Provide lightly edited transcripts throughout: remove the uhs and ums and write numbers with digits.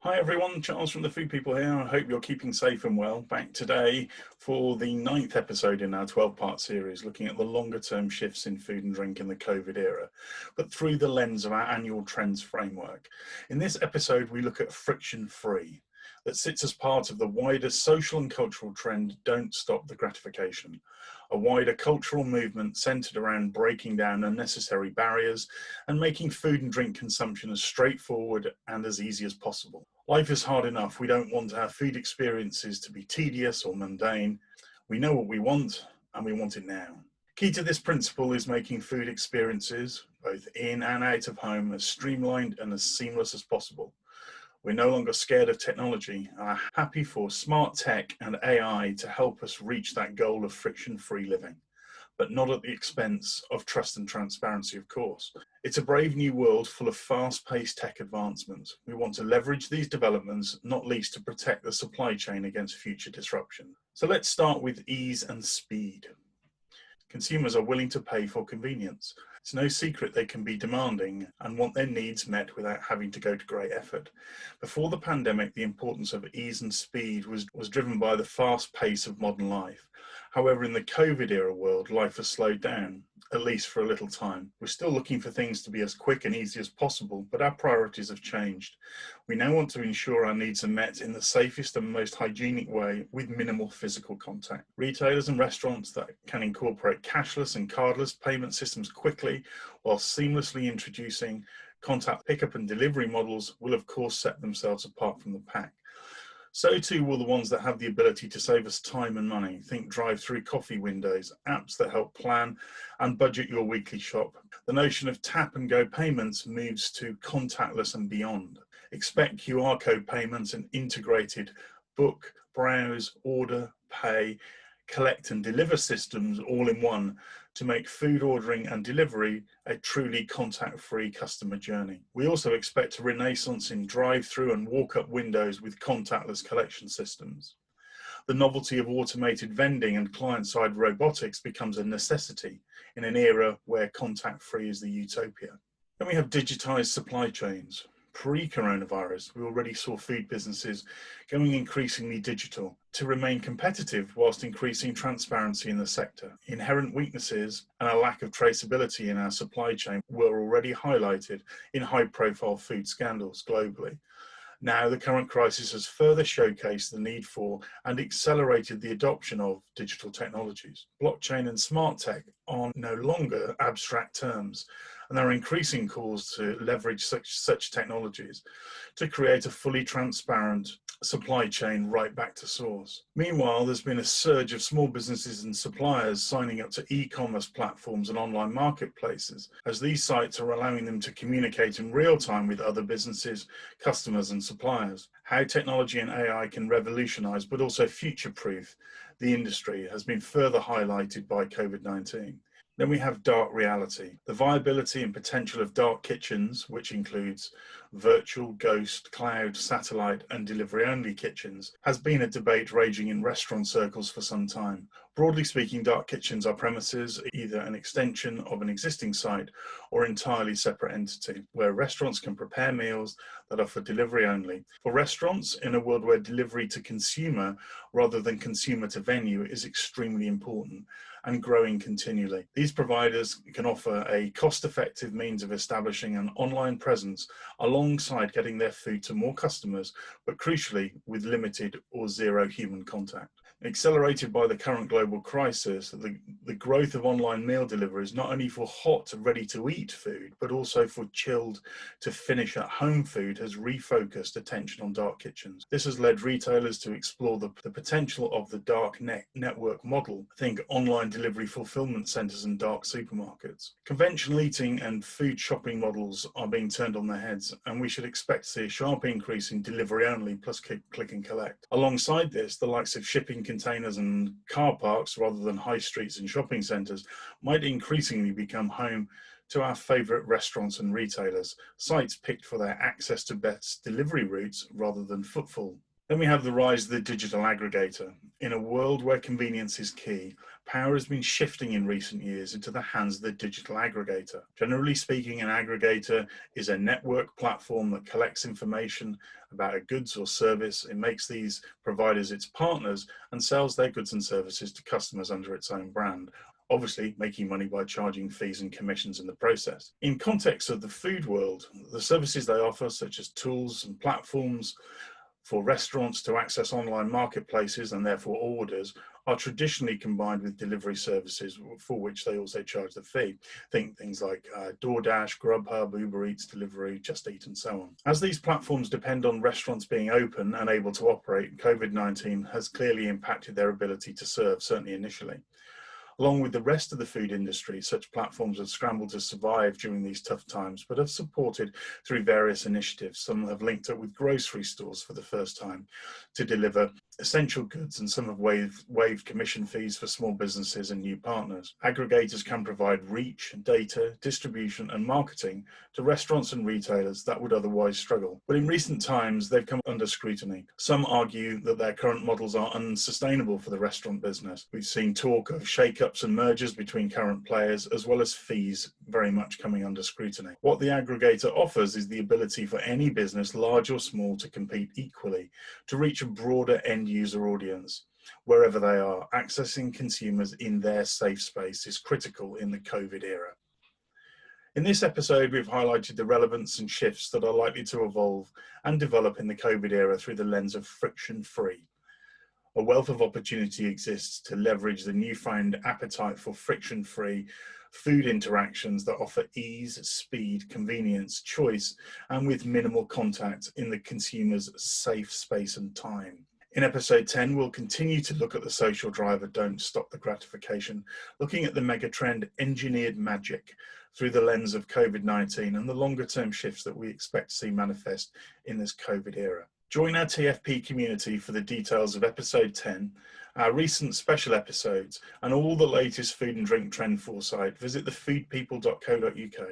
Hi everyone, Charles from the Food People here. I hope you're keeping safe and well. Back today for the 9th episode in our 12-part series, looking at the longer term shifts in food and drink in the COVID era, but through the lens of our annual trends framework. In this episode, we look at friction-free, that sits as part of the wider social and cultural trend, Don't Stop the Gratification, a wider cultural movement centered around breaking down unnecessary barriers and making food and drink consumption as straightforward and as easy as possible. Life is hard enough. We don't want our food experiences to be tedious or mundane. We know what we want and we want it now. Key to this principle is making food experiences, both in and out of home, as streamlined and as seamless as possible. We're no longer scared of technology and are happy for smart tech and AI to help us reach that goal of friction-free living, but not at the expense of trust and transparency, of course. It's a brave new world full of fast-paced tech advancements. We want to leverage these developments, not least to protect the supply chain against future disruption. So let's start with ease and speed. Consumers are willing to pay for convenience. It's no secret they can be demanding and want their needs met without having to go to great effort. Before the pandemic, the importance of ease and speed was driven by the fast pace of modern life. However, in the COVID era world, life has slowed down, at least for a little time. We're still looking for things to be as quick and easy as possible, but our priorities have changed. We now want to ensure our needs are met in the safest and most hygienic way with minimal physical contact. Retailers and restaurants that can incorporate cashless and cardless payment systems quickly while seamlessly introducing contact pickup and delivery models will of course set themselves apart from the pack. So too will the ones that have the ability to save us time and money. Think drive-through coffee windows, apps that help plan and budget your weekly shop. The notion of tap and go payments moves to contactless and beyond. Expect QR code payments and integrated book, browse, order, pay, collect and deliver systems all in one to make food ordering and delivery a truly contact-free customer journey. We also expect a renaissance in drive-through and walk-up windows with contactless collection systems. The novelty of automated vending and client-side robotics becomes a necessity in an era where contact-free is the utopia. Then we have digitized supply chains. Pre-coronavirus, we already saw food businesses going increasingly digital to remain competitive whilst increasing transparency in the sector. Inherent weaknesses and a lack of traceability in our supply chain were already highlighted in high-profile food scandals globally. Now, the current crisis has further showcased the need for and accelerated the adoption of digital technologies. Blockchain and smart tech are no longer abstract terms, and there are increasing calls to leverage such technologies to create a fully transparent supply chain right back to source. Meanwhile, there's been a surge of small businesses and suppliers signing up to e-commerce platforms and online marketplaces, as these sites are allowing them to communicate in real time with other businesses, customers and suppliers. How technology and AI can revolutionize but also future-proof the industry has been further highlighted by COVID-19. Then we have dark reality. The viability and potential of dark kitchens, which includes virtual, ghost, cloud, satellite and delivery-only kitchens, has been a debate raging in restaurant circles for some time. Broadly speaking, dark kitchens are premises, either an extension of an existing site or entirely separate entity, where restaurants can prepare meals that are for delivery only. For restaurants, in a world where delivery to consumer rather than consumer to venue is extremely important and growing continually. These providers can offer a cost-effective means of establishing an online presence alongside getting their food to more customers, but crucially with limited or zero human contact. Accelerated by the current global crisis, the growth of online meal delivery is not only for hot, ready-to-eat food, but also for chilled to finish at home food has refocused attention on dark kitchens. This has led retailers to explore the potential of the dark network model. Think online delivery fulfillment centers and dark supermarkets. Conventional eating and food shopping models are being turned on their heads, and we should expect to see a sharp increase in delivery only plus click and collect. Alongside this, the likes of shipping containers and car parks rather than high streets and shopping centres might increasingly become home to our favourite restaurants and retailers, sites picked for their access to best delivery routes rather than footfall. Then we have the rise of the digital aggregator. In a world where convenience is key, power has been shifting in recent years into the hands of the digital aggregator. Generally speaking, an aggregator is a network platform that collects information about a goods or service. It makes these providers its partners and sells their goods and services to customers under its own brand, obviously making money by charging fees and commissions in the process. In context of the food world, the services they offer, such as tools and platforms for restaurants to access online marketplaces and therefore orders, are traditionally combined with delivery services for which they also charge the fee. Think things like DoorDash, Grubhub, Uber Eats Delivery, Just Eat, and so on. As these platforms depend on restaurants being open and able to operate, COVID-19 has clearly impacted their ability to serve, certainly initially. Along with the rest of the food industry, such platforms have scrambled to survive during these tough times, but have supported through various initiatives. Some have linked up with grocery stores for the first time to deliver essential goods, and some have waived commission fees for small businesses and new partners. Aggregators can provide reach, data, distribution, and marketing to restaurants and retailers that would otherwise struggle. But in recent times, they've come under scrutiny. Some argue that their current models are unsustainable for the restaurant business. We've seen talk of shake-ups and mergers between current players, as well as fees very much coming under scrutiny. What the aggregator offers is the ability for any business, large or small, to compete equally, to reach a broader end user audience wherever they are. Accessing consumers in their safe space is critical in the COVID era. In this episode, we've highlighted the relevance and shifts that are likely to evolve and develop in the COVID era through the lens of friction-free. A wealth of opportunity exists to leverage the newfound appetite for friction-free food interactions that offer ease, speed, convenience, choice, and with minimal contact in the consumer's safe space and time. In episode 10, we'll continue to look at the social driver, don't stop the gratification, looking at the megatrend engineered magic through the lens of COVID-19 and the longer term shifts that we expect to see manifest in this COVID era. Join our TFP community for the details of episode 10, our recent special episodes, and all the latest food and drink trend foresight. Visit thefoodpeople.co.uk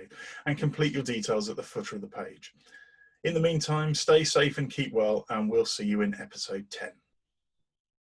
and complete your details at the footer of the page. In the meantime, stay safe and keep well, and we'll see you in episode 10.